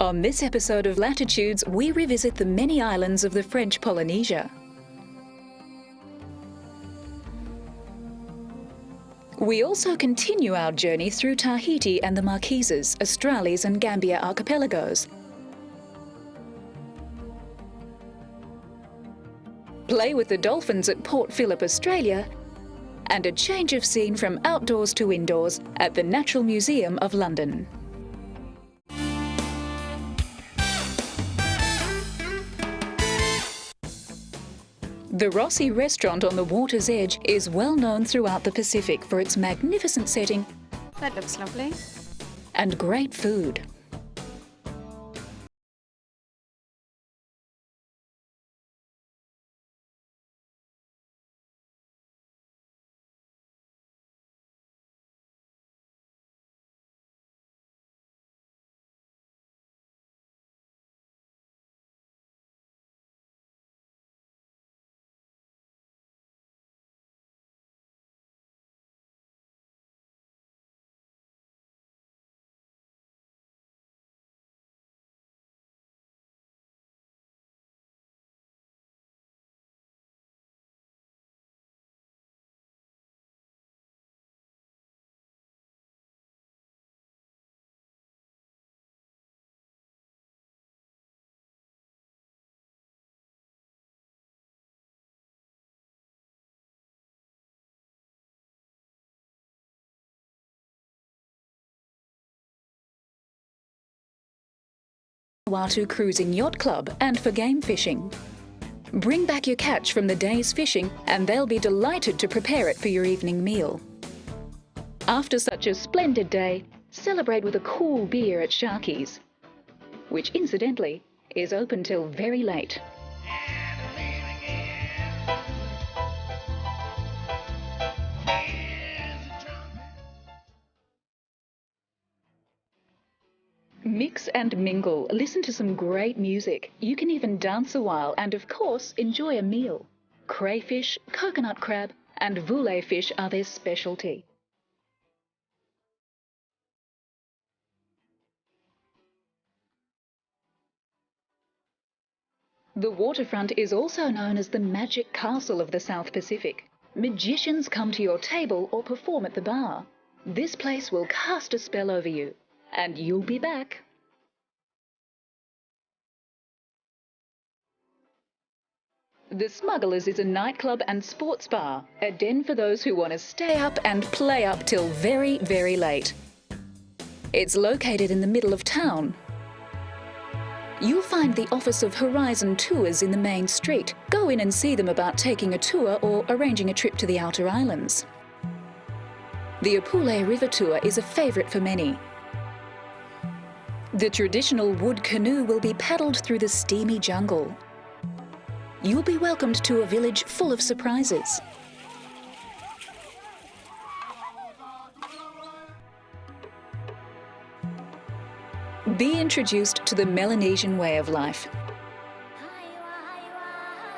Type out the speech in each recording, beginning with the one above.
On this episode of Latitudes, we revisit the many islands of the French Polynesia. We also continue our journey through Tahiti and the Marquesas, Australes and Gambia archipelagos. Play with the Dolphins at Port Phillip, Australia, and a change of scene from outdoors to indoors at the Natural Museum of London. The Rossi restaurant on the water's edge is well known throughout the Pacific for its magnificent setting. That looks lovely. And great food. Watu Cruising Yacht Club and for game fishing. Bring back your catch from the day's fishing and they'll be delighted to prepare it for your evening meal. After such a splendid day, celebrate with a cool beer at Sharky's, which incidentally is open till very late. Mix and mingle, listen to some great music. You can even dance a while and, of course, enjoy a meal. Crayfish, coconut crab and voulet fish are their specialty. The waterfront is also known as the Magic Castle of the South Pacific. Magicians come to your table or perform at the bar. This place will cast a spell over you. And you'll be back. The Smugglers is a nightclub and sports bar, a den for those who want to stay up and play up till very, very late. It's located in the middle of town. You'll find the office of Horizon Tours in the main street. Go in and see them about taking a tour or arranging a trip to the outer islands. The Apule River Tour is a favourite for many. The traditional wood canoe will be paddled through the steamy jungle. You'll be welcomed to a village full of surprises. Be introduced to the Melanesian way of life.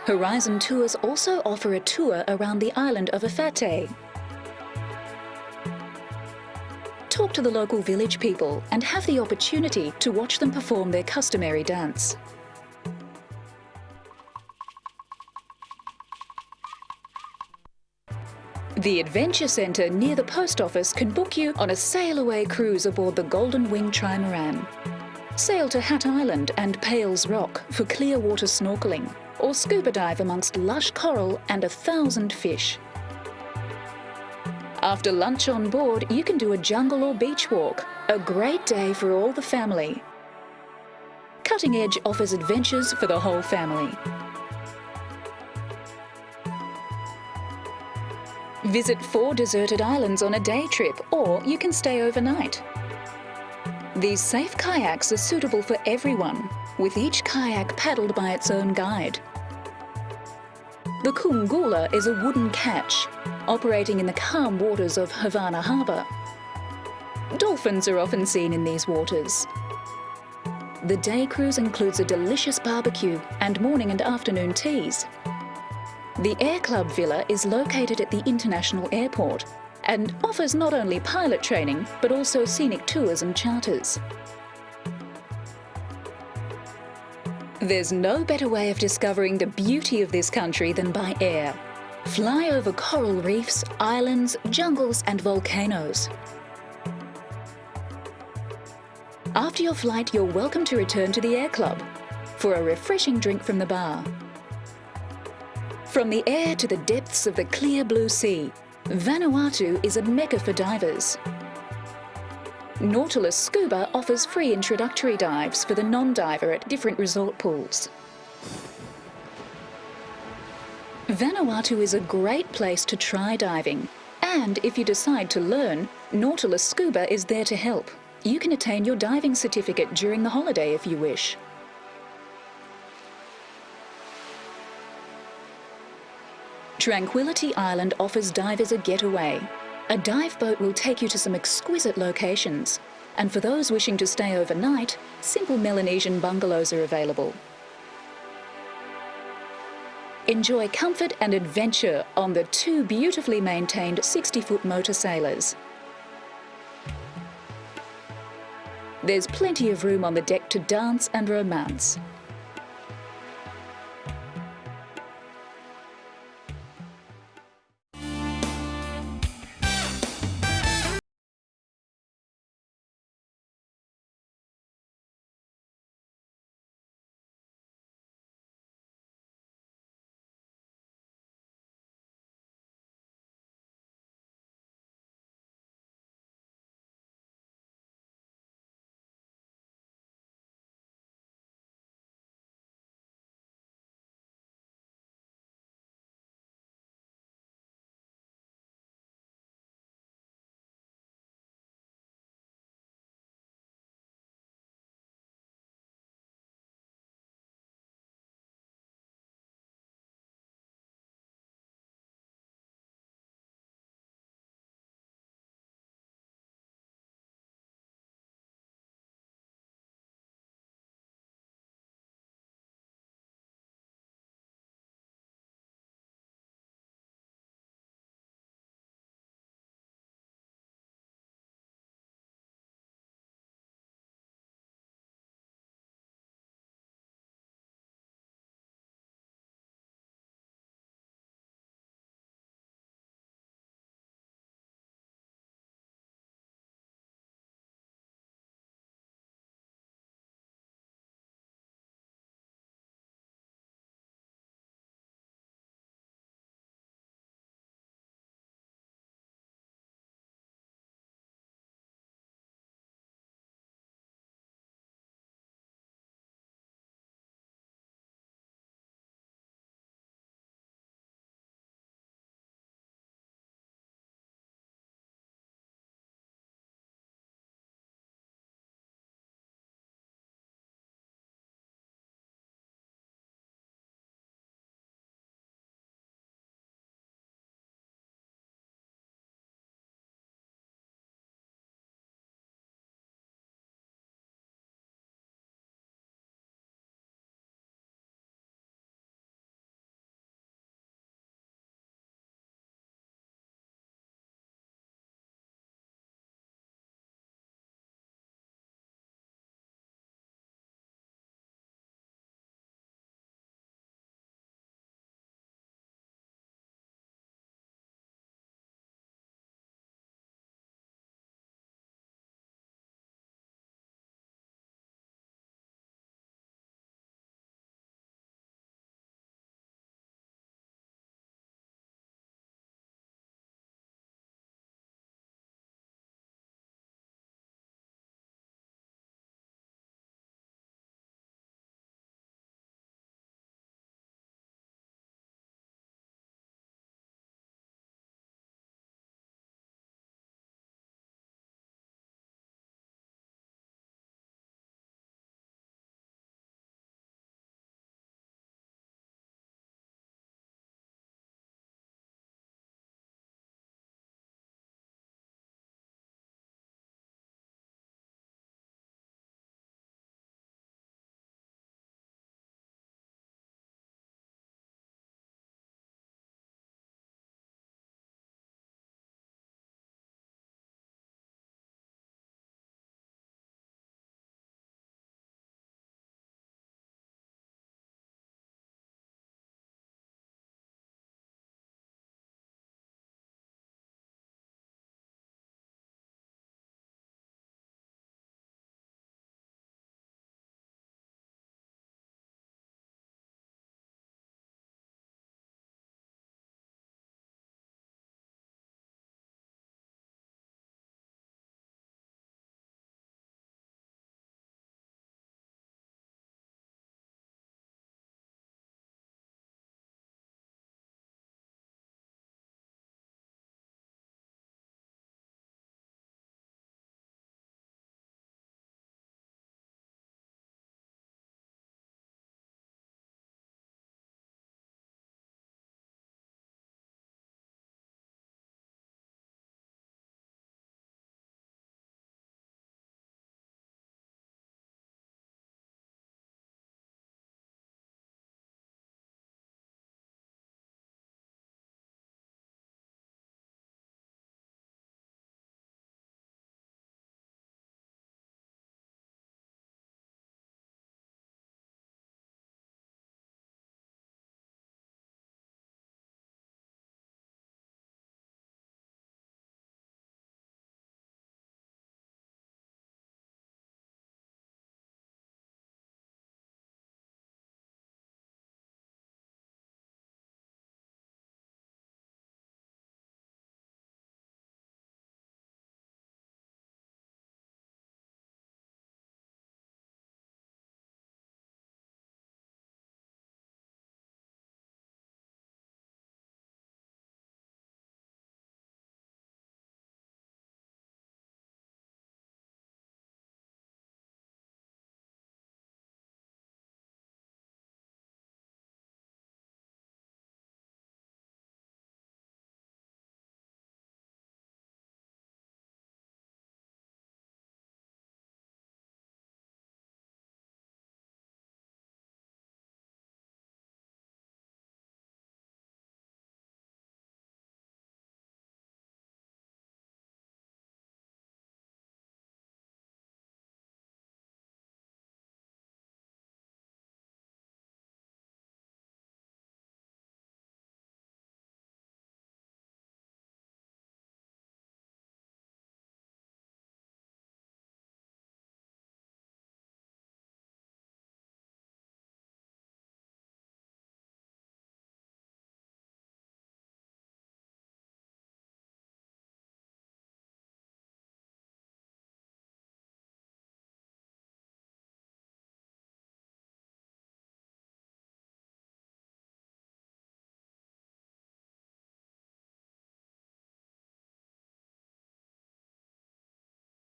Horizon Tours also offer a tour around the island of Afate. Talk to the local village people and have the opportunity to watch them perform their customary dance. The Adventure Centre near the post office can book you on a sail-away cruise aboard the Golden Wing Trimaran. Sail to Hat Island and Pales Rock for clear water snorkelling, or scuba dive amongst lush coral and 1,000 fish. After lunch on board, you can do a jungle or beach walk, a great day for all the family. Cutting Edge offers adventures for the whole family. Visit 4 deserted islands on a day trip, or you can stay overnight. These safe kayaks are suitable for everyone, with each kayak paddled by its own guide. The Kungula is a wooden catch, operating in the calm waters of Havana Harbour. Dolphins are often seen in these waters. The day cruise includes a delicious barbecue and morning and afternoon teas. The Air Club Villa is located at the International Airport and offers not only pilot training but also scenic tours and charters. There's no better way of discovering the beauty of this country than by air. Fly over coral reefs, islands, jungles and volcanoes. After your flight, you're welcome to return to the Air Club for a refreshing drink from the bar. From the air to the depths of the clear blue sea, Vanuatu is a mecca for divers. Nautilus Scuba offers free introductory dives for the non-diver at different resort pools. Vanuatu is a great place to try diving, and if you decide to learn, Nautilus Scuba is there to help. You can attain your diving certificate during the holiday if you wish. Tranquility Island offers divers a getaway. A dive boat will take you to some exquisite locations, and for those wishing to stay overnight, simple Melanesian bungalows are available. Enjoy comfort and adventure on the 2 beautifully maintained 60-foot motor sailors. There's plenty of room on the deck to dance and romance.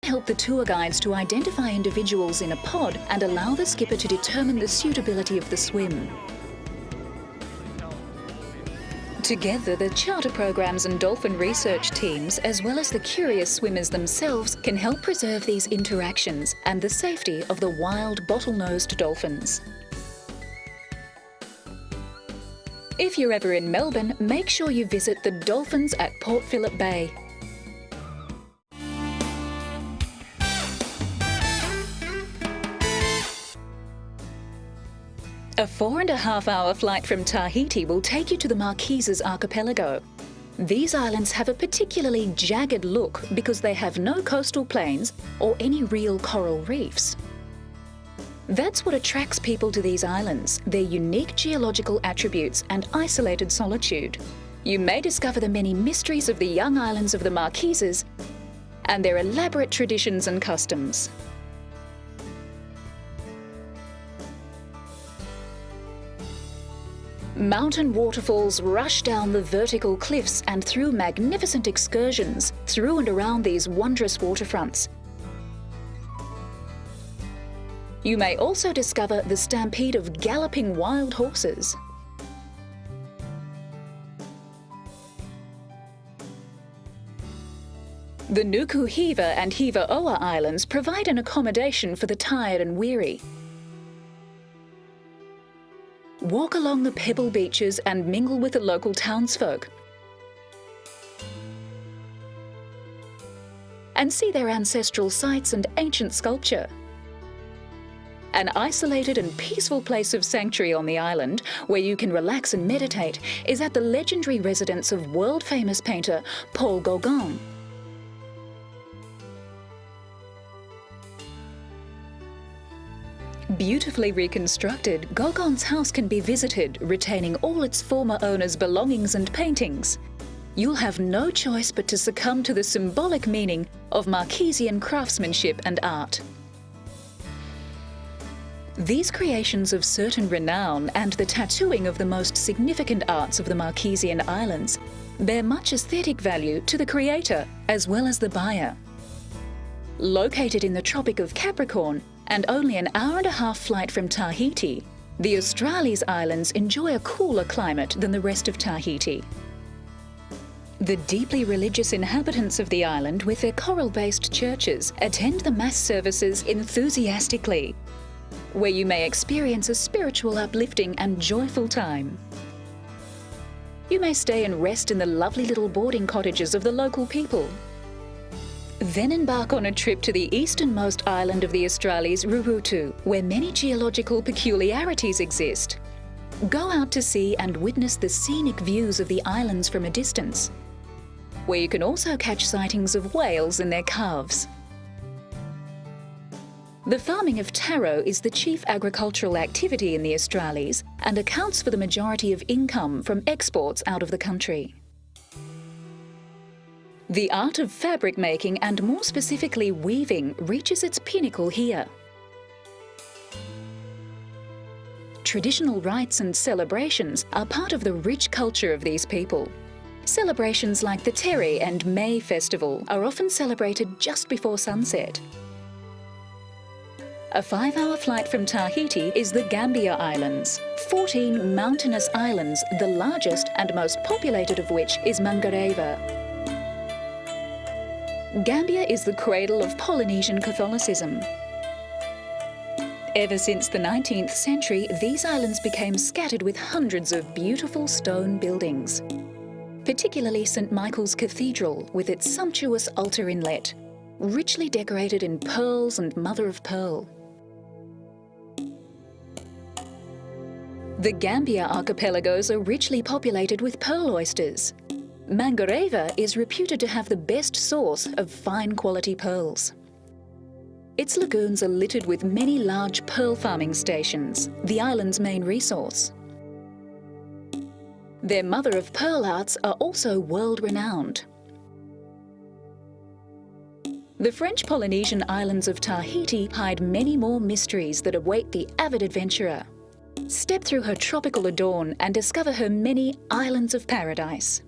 help the tour guides to identify individuals in a pod and allow the skipper to determine the suitability of the swim. Together, the charter programs and dolphin research teams, as well as the curious swimmers themselves, can help preserve these interactions and the safety of the wild bottlenose dolphins. If you're ever in Melbourne, make sure you visit the Dolphins at Port Phillip Bay. A 4.5-hour flight from Tahiti will take you to the Marquesas archipelago. These islands have a particularly jagged look because they have no coastal plains or any real coral reefs. That's what attracts people to these islands, their unique geological attributes and isolated solitude. You may discover the many mysteries of the young islands of the Marquesas and their elaborate traditions and customs. Mountain waterfalls rush down the vertical cliffs and through magnificent excursions through and around these wondrous waterfronts. You may also discover the stampede of galloping wild horses. The Nuku Hiva and Hiva Oa Islands provide an accommodation for the tired and weary. Walk along the pebble beaches and mingle with the local townsfolk. And see their ancestral sites and ancient sculpture. An isolated and peaceful place of sanctuary on the island, where you can relax and meditate, is at the legendary residence of world-famous painter Paul Gauguin. Beautifully reconstructed, Gauguin's house can be visited, retaining all its former owners' belongings and paintings. You'll have no choice but to succumb to the symbolic meaning of Marquesian craftsmanship and art. These creations of certain renown and the tattooing of the most significant arts of the Marquesian Islands bear much aesthetic value to the creator as well as the buyer. Located in the Tropic of Capricorn and only an hour-and-a-half flight from Tahiti, the Australis Islands enjoy a cooler climate than the rest of Tahiti. The deeply religious inhabitants of the island, with their coral-based churches, attend the mass services enthusiastically, where you may experience a spiritual uplifting and joyful time. You may stay and rest in the lovely little boarding cottages of the local people. Then embark on a trip to the easternmost island of the Australis, Rurutu, where many geological peculiarities exist. Go out to sea and witness the scenic views of the islands from a distance, where you can also catch sightings of whales in their calves. The farming of taro is the chief agricultural activity in the Australis and accounts for the majority of income from exports out of the country. The art of fabric making, and more specifically weaving, reaches its pinnacle here. Traditional rites and celebrations are part of the rich culture of these people. Celebrations like the Tere and May Festival are often celebrated just before sunset. A 5-hour flight from Tahiti is the Gambia Islands, 14 mountainous islands, the largest and most populated of which is Mangareva. Gambia is the cradle of Polynesian Catholicism. Ever since the 19th century, these islands became scattered with hundreds of beautiful stone buildings, particularly St. Michael's Cathedral with its sumptuous altar inlet, richly decorated in pearls and mother of pearl. The Gambia archipelagos are richly populated with pearl oysters. Mangareva is reputed to have the best source of fine quality pearls. Its lagoons are littered with many large pearl farming stations, the island's main resource. Their mother of pearl arts are also world-renowned. The French Polynesian islands of Tahiti hide many more mysteries that await the avid adventurer. Step through her tropical adorn and discover her many islands of paradise.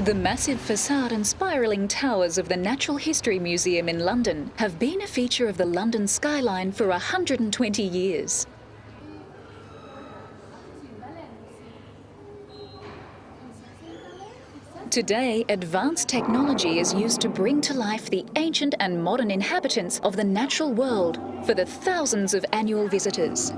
The massive facade and spiralling towers of the Natural History Museum in London have been a feature of the London skyline for 120 years. Today, advanced technology is used to bring to life the ancient and modern inhabitants of the natural world for the thousands of annual visitors.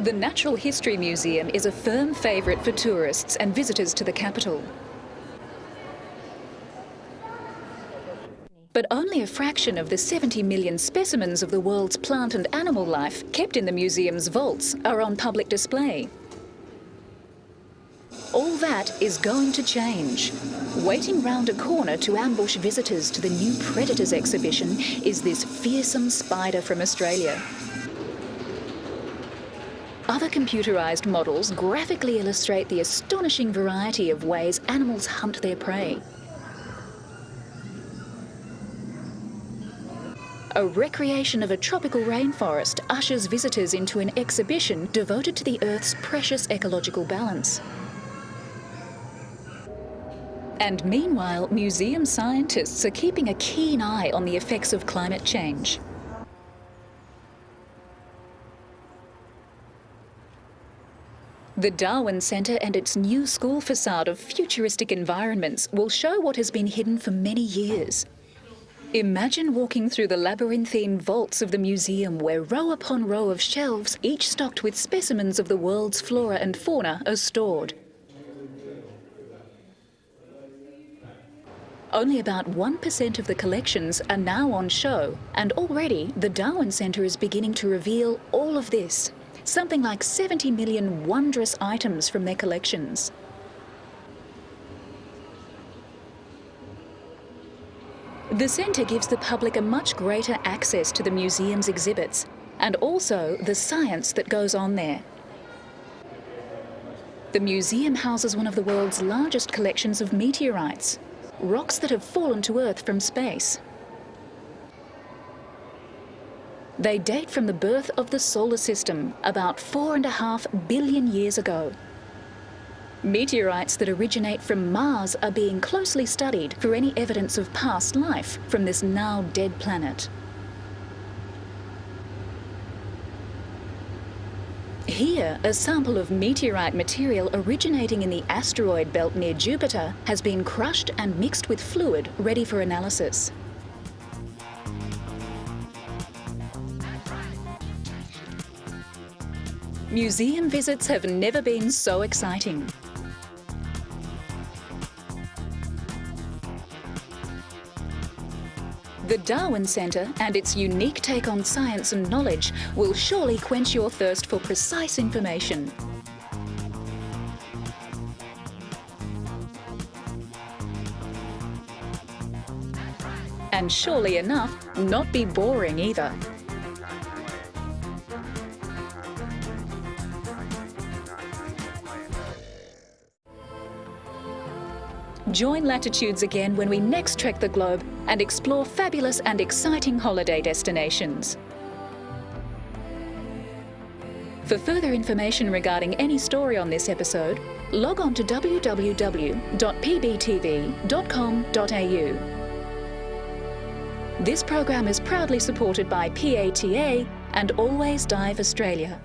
The Natural History Museum is a firm favourite for tourists and visitors to the capital. But only a fraction of the 70 million specimens of the world's plant and animal life kept in the museum's vaults are on public display. All that is going to change. Waiting round a corner to ambush visitors to the new Predators exhibition is this fearsome spider from Australia. Other computerised models graphically illustrate the astonishing variety of ways animals hunt their prey. A recreation of a tropical rainforest ushers visitors into an exhibition devoted to the Earth's precious ecological balance. And meanwhile, museum scientists are keeping a keen eye on the effects of climate change. The Darwin Centre and its new school facade of futuristic environments will show what has been hidden for many years. Imagine walking through the labyrinthine vaults of the museum where row upon row of shelves, each stocked with specimens of the world's flora and fauna, are stored. Only about 1% of the collections are now on show, and already the Darwin Centre is beginning to reveal all of this. Something like 70 million wondrous items from their collections. The centre gives the public a much greater access to the museum's exhibits and also the science that goes on there. The museum houses one of the world's largest collections of meteorites, rocks that have fallen to Earth from space. They date from the birth of the solar system about 4.5 billion years ago. Meteorites that originate from Mars are being closely studied for any evidence of past life from this now dead planet. Here, a sample of meteorite material originating in the asteroid belt near Jupiter has been crushed and mixed with fluid ready for analysis. Museum visits have never been so exciting. The Darwin Centre and its unique take on science and knowledge will surely quench your thirst for precise information. And surely enough, not be boring either. Join Latitudes again when we next trek the globe and explore fabulous and exciting holiday destinations. For further information regarding any story on this episode, log on to www.pbtv.com.au. This program is proudly supported by PATA and Always Dive Australia.